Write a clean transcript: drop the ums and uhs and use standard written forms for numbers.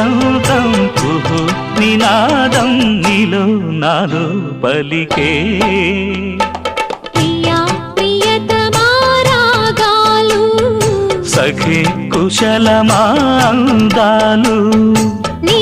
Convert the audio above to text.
వసంతం కుహు నినాదం నీలో నాలో పలికే ప్రియా ప్రియతమా రాగాలు సఖి కుశలమా అందాలు నీ